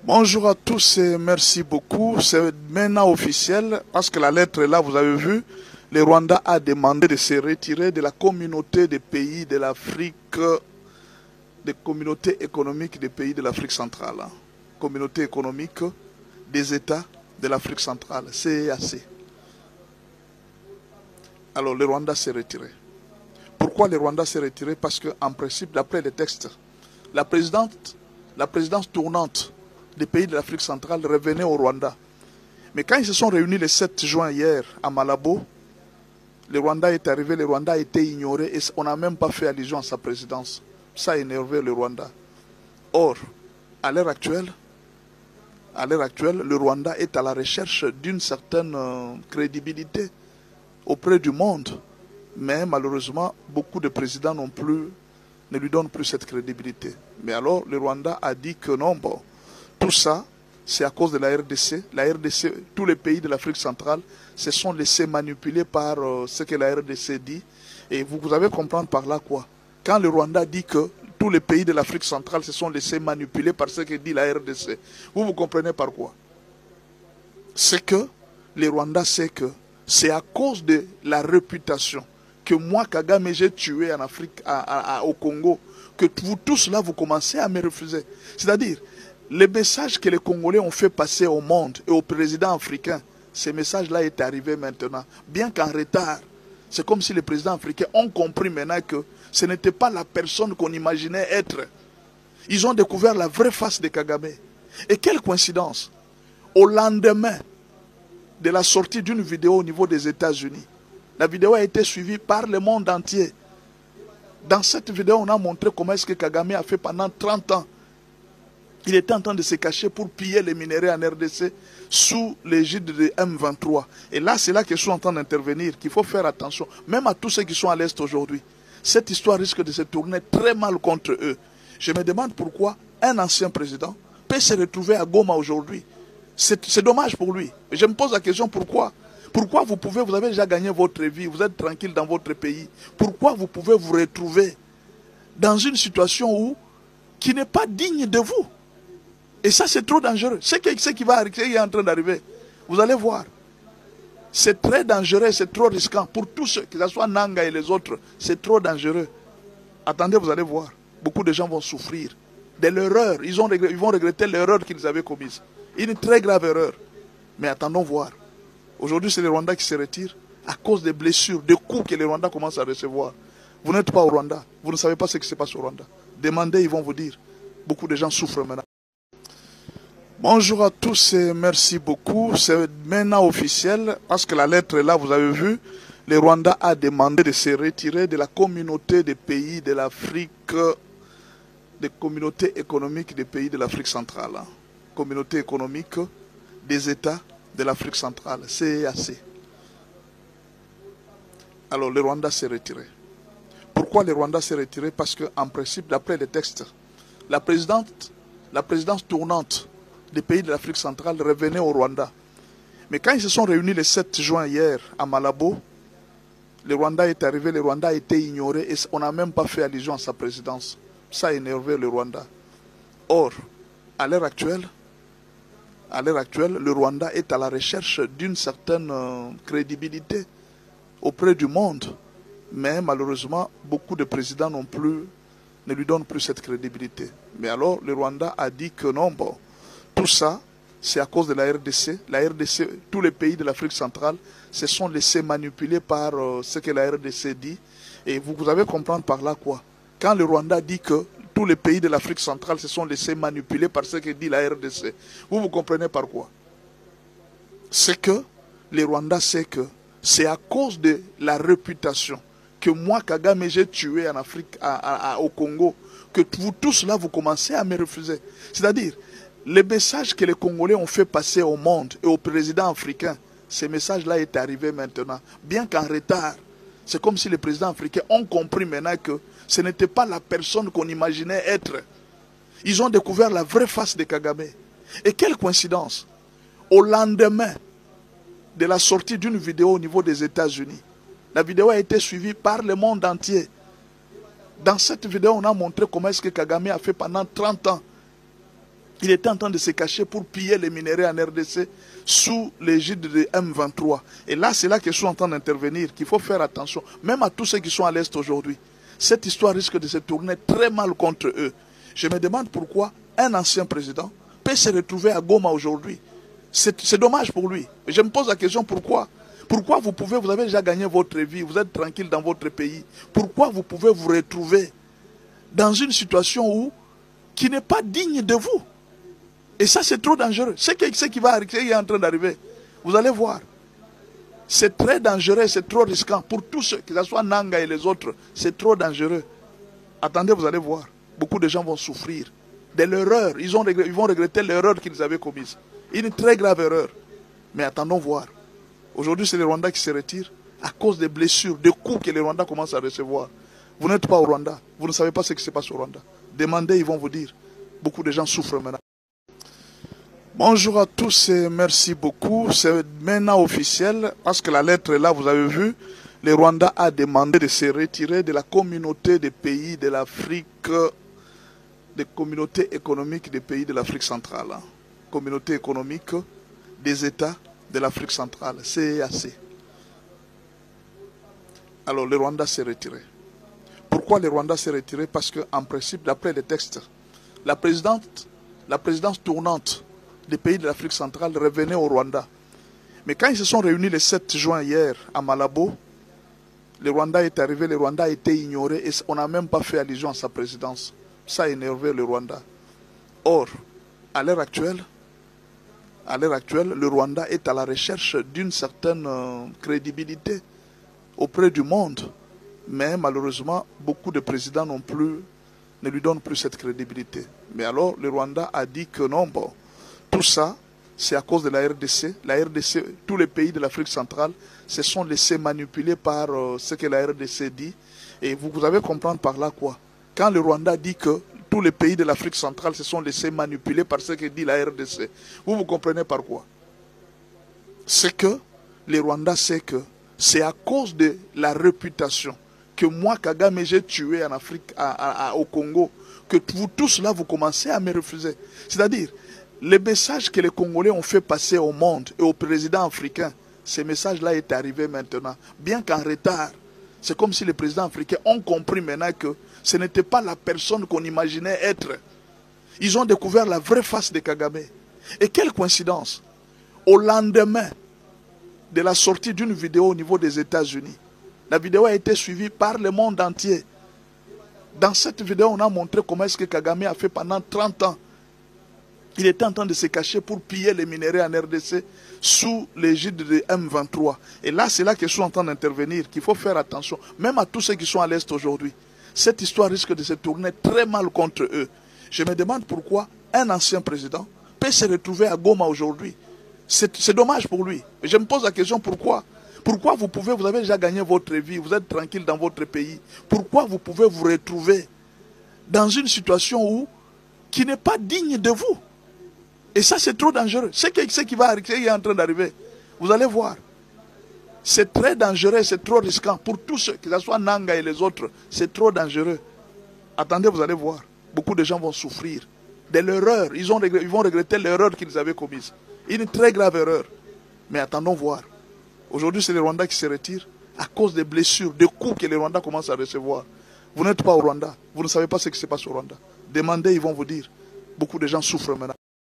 Bonjour à tous et merci beaucoup. C'est maintenant officiel parce que la lettre est là, vous avez vu. Le Rwanda a demandé de se retirer de la communauté des pays de l'Afrique, des communautés économiques des pays de l'Afrique centrale. Communauté économique des États de l'Afrique centrale, CEAC. Alors le Rwanda s'est retiré. Pourquoi le Rwanda s'est retiré? Parce qu'en principe, d'après les textes, la présidence tournante des pays de l'Afrique centrale revenait au Rwanda. Mais quand ils se sont réunis le 7 juin hier à Malabo, le Rwanda est arrivé, le Rwanda a été ignoré et on n'a même pas fait allusion à sa présidence. Ça a énervé le Rwanda. Or, à l'heure actuelle, le Rwanda est à la recherche d'une certaine crédibilité auprès du monde. Mais malheureusement, beaucoup de présidents ne lui donnent plus cette crédibilité. Mais alors, le Rwanda a dit que non, bon, tout ça, c'est à cause de la RDC. La RDC, tous les pays de l'Afrique centrale se sont laissés manipuler par ce que la RDC dit. Et vous avez comprendre par là quoi? Quand le Rwanda dit que tous les pays de l'Afrique centrale se sont laissés manipuler par ce que dit la RDC, vous comprenez par quoi? C'est que le Rwanda sait que c'est à cause de la réputation que moi, Kagame, j'ai tué en Afrique, au Congo, que vous tous là, vous commencez à me refuser. C'est-à-dire, le message que les Congolais ont fait passer au monde et au président africain, ce message-là est arrivé maintenant, bien qu'en retard. C'est comme si les présidents africains ont compris maintenant que ce n'était pas la personne qu'on imaginait être. Ils ont découvert la vraie face de Kagame. Et quelle coïncidence! Au lendemain de la sortie d'une vidéo au niveau des États-Unis, la vidéo a été suivie par le monde entier. Dans cette vidéo, on a montré comment est-ce que Kagame a fait pendant 30 ans. Il était en train de se cacher pour piller les minerais en RDC sous l'égide de M23. Et là, c'est là que je suis en train d'intervenir, qu'il faut faire attention, même à tous ceux qui sont à l'Est aujourd'hui. Cette histoire risque de se tourner très mal contre eux. Je me demande pourquoi un ancien président peut se retrouver à Goma aujourd'hui. C'est dommage pour lui. Et je me pose la question pourquoi. Pourquoi vous avez déjà gagné votre vie, vous êtes tranquille dans votre pays. Pourquoi vous pouvez vous retrouver dans une situation qui n'est pas digne de vous? Et ça, c'est trop dangereux. Ce qui est en train d'arriver, vous allez voir. C'est très dangereux, c'est trop risquant. Pour tous ceux, que ce soit Nanga et les autres, c'est trop dangereux. Attendez, vous allez voir. Beaucoup de gens vont souffrir de l'erreur. Ils vont regretter l'erreur qu'ils avaient commise. Une très grave erreur. Mais attendons voir. Aujourd'hui, c'est le Rwanda qui se retire à cause des blessures, des coups que les Rwandais commencent à recevoir. Vous n'êtes pas au Rwanda. Vous ne savez pas ce qui se passe au Rwanda. Demandez, ils vont vous dire. Beaucoup de gens souffrent maintenant. Bonjour à tous et merci beaucoup. C'est maintenant officiel parce que la lettre est là, vous avez vu. Le Rwanda a demandé de se retirer de la communauté des pays de l'Afrique, des communautés économiques des pays de l'Afrique centrale. Communauté économique des États de l'Afrique centrale, CEAC. Alors le Rwanda s'est retiré. Pourquoi le Rwanda s'est retiré? Parce qu'en principe, d'après les textes, la présidence tournante des pays de l'Afrique centrale revenaient au Rwanda. Mais quand ils se sont réunis le 7 juin hier à Malabo, le Rwanda est arrivé, le Rwanda a été ignoré et on n'a même pas fait allusion à sa présidence. Ça a énervé le Rwanda. Or, à l'heure actuelle, le Rwanda est à la recherche d'une certaine crédibilité auprès du monde. Mais malheureusement, beaucoup de présidents ne lui donnent plus cette crédibilité. Mais alors, le Rwanda a dit que non, bon, tout ça, c'est à cause de la RDC. La RDC, tous les pays de l'Afrique centrale se sont laissés manipuler par ce que la RDC dit. Et vous avez comprendre par là quoi. Quand le Rwanda dit que tous les pays de l'Afrique centrale se sont laissés manipuler par ce que dit la RDC, vous comprenez par quoi? C'est que le Rwanda sait que c'est à cause de la réputation que moi, Kagame, j'ai tué en Afrique, au Congo, que vous tous là, vous commencez à me refuser. C'est-à-dire, le message que les Congolais ont fait passer au monde et au président africain, ce message-là est arrivé maintenant, bien qu'en retard. C'est comme si les présidents africains ont compris maintenant que ce n'était pas la personne qu'on imaginait être. Ils ont découvert la vraie face de Kagame. Et quelle coïncidence! Au lendemain de la sortie d'une vidéo au niveau des États-Unis, la vidéo a été suivie par le monde entier. Dans cette vidéo, on a montré comment est-ce que Kagame a fait pendant 30 ans. Il était en train de se cacher pour piller les minéraux en RDC sous l'égide de M23. Et là, c'est là que je suis en train d'intervenir, qu'il faut faire attention, même à tous ceux qui sont à l'Est aujourd'hui. Cette histoire risque de se tourner très mal contre eux. Je me demande pourquoi un ancien président peut se retrouver à Goma aujourd'hui. C'est dommage pour lui. Je me pose la question pourquoi. Pourquoi vous avez déjà gagné votre vie, vous êtes tranquille dans votre pays. Pourquoi vous pouvez vous retrouver dans une situation qui n'est pas digne de vous? Et ça, c'est trop dangereux. Ce qui est en train d'arriver, vous allez voir. C'est très dangereux, c'est trop risquant. Pour tous ceux, que ce soit Nanga et les autres, c'est trop dangereux. Attendez, vous allez voir. Beaucoup de gens vont souffrir de l'erreur. Ils vont regretter l'erreur qu'ils avaient commise. Une très grave erreur. Mais attendons voir. Aujourd'hui, c'est les Rwandais qui se retirent à cause des blessures, des coups que les Rwandais commencent à recevoir. Vous n'êtes pas au Rwanda. Vous ne savez pas ce qui se passe au Rwanda. Demandez, ils vont vous dire. Beaucoup de gens souffrent maintenant. Bonjour à tous et merci beaucoup. C'est maintenant officiel parce que la lettre est là, vous avez vu. Le Rwanda a demandé de se retirer de la communauté des pays de l'Afrique, des communautés économiques des pays de l'Afrique centrale. Communauté économique des États de l'Afrique centrale, CEAC. Alors le Rwanda s'est retiré. Pourquoi le Rwanda s'est retiré? Parce qu'en principe, d'après les textes, la présidence tournante des pays de l'Afrique centrale revenaient au Rwanda. Mais quand ils se sont réunis le 7 juin hier à Malabo, le Rwanda est arrivé, le Rwanda a été ignoré et on n'a même pas fait allusion à sa présidence. Ça a énervé le Rwanda. Or, à l'heure actuelle, le Rwanda est à la recherche d'une certaine crédibilité auprès du monde. Mais malheureusement, beaucoup de présidents ne lui donnent plus cette crédibilité. Mais alors, le Rwanda a dit que non, bon, tout ça, c'est à cause de la RDC. La RDC, tous les pays de l'Afrique centrale se sont laissés manipuler par ce que la RDC dit. Et vous avez comprendre par là quoi. Quand le Rwanda dit que tous les pays de l'Afrique centrale se sont laissés manipuler par ce que dit la RDC, vous comprenez par quoi? C'est que le Rwanda sait que c'est à cause de la réputation que moi, Kagame, j'ai tué en Afrique, au Congo, que vous tous là, vous commencez à me refuser. C'est-à-dire, le message que les Congolais ont fait passer au monde et au président africain, ce message-là est arrivé maintenant, bien qu'en retard. C'est comme si les présidents africains ont compris maintenant que ce n'était pas la personne qu'on imaginait être. Ils ont découvert la vraie face de Kagame. Et quelle coïncidence! Au lendemain de la sortie d'une vidéo au niveau des États-Unis, la vidéo a été suivie par le monde entier. Dans cette vidéo, on a montré comment est-ce que Kagame a fait pendant 30 ans. Il était en train de se cacher pour piller les minéraux en RDC sous l'égide de M23. Et là, c'est là que je suis en train d'intervenir, qu'il faut faire attention, même à tous ceux qui sont à l'Est aujourd'hui. Cette histoire risque de se tourner très mal contre eux. Je me demande pourquoi un ancien président peut se retrouver à Goma aujourd'hui. C'est dommage pour lui. Et je me pose la question pourquoi. Pourquoi vous avez déjà gagné votre vie, vous êtes tranquille dans votre pays. Pourquoi vous pouvez vous retrouver dans une situation qui n'est pas digne de vous? Et ça, c'est trop dangereux. Ce qui est en train d'arriver, vous allez voir. C'est très dangereux, c'est trop risquant. Pour tous ceux, que ce soit Nanga et les autres, c'est trop dangereux. Attendez, vous allez voir. Beaucoup de gens vont souffrir de l'erreur. Ils vont regretter l'erreur qu'ils avaient commise. Une très grave erreur. Mais attendons voir. Aujourd'hui, c'est les Rwandais qui se retirent à cause des blessures, des coups que les Rwandais commencent à recevoir. Vous n'êtes pas au Rwanda. Vous ne savez pas ce qui se passe au Rwanda. Demandez, ils vont vous dire. Beaucoup de gens souffrent maintenant.